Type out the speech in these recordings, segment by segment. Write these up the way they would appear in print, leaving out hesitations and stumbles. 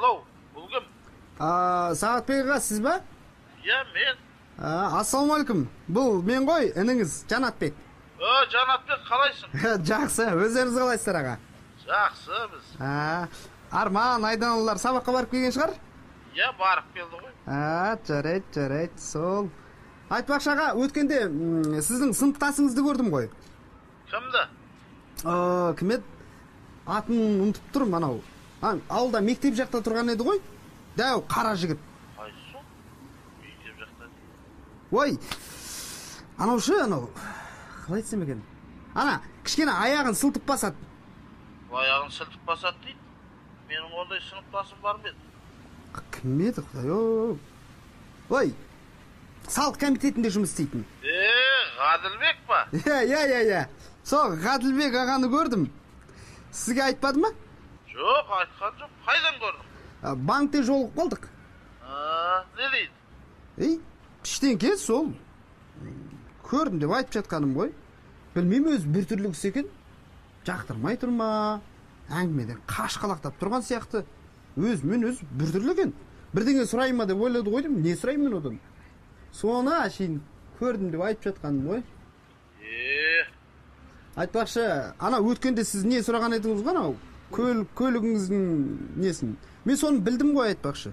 Алло, бұл кім? Сағатбек аға, сіз ба? Иә, мен. Ассалаумағалейкум. Бұл мен ғой, ініңіз Жанатбек. Жанатбек, қалайсың? Жақсы, өздеріңіз қалайсыздар аға? Жақсы біз. Арман, Айданалар сабаққа барып келген шығар? Иә, барып келді ғой. Жарайды, сол. Айтпақшы аға, өткенде сіздің сыныптасыңызды көрдім ғой. Кімді? Кім еді? Атын ұмытып тұрмын, анау. Ауылда мектеп жақта тұрған еді ғой? Дәу, қара жігіт. Қайсы? Мектеп жақта дейді. Ой, анау, қалай айтсам екен? Ана, кішкене аяғын сылтып басады. Аяғын сылтып басады дейді. Менің ондай сыныптасым бар ма еді? Кім еді, құдай? Ой, салық комитетінде жұмыс істейтін. Ғаділбек па? Иә. Сол, Ғаділбек ағаны көрдім. Сізге айтпады ма? Жоқ, айтқан жоқ. Қайдан көрдің? Банкте жолығып қалдық. Не дейді? Іштеңке сол. Көрдім деп айтып жатқаным ғой. Білмеймін, өзі біртүрлі кісі екен. Жақтырмай тұрма, әңгімеден қашқалақтап тұрған сияқты. Өзімен өзі біртүрлі екен. Бірдеңе сұрайын ма деп ойлады ғой деймін. Не сұрайын мен одан? Соны әшейін көрдім деп айтып жатқаным ғой. Айтпақшы, ана өткенде сіз не сұраған едіңіз ғой анау? Көлігіңіздің несін? Мен соны білдім ғой, айтпақшы.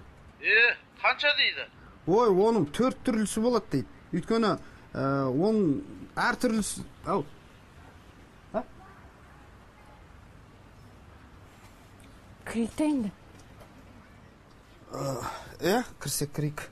Қанша дейді? Ой, оның 4 түрлісі болады дейді. Өйткені оның әр түрлісі... Ау. Кірейік та енді. Кірсек кірейік.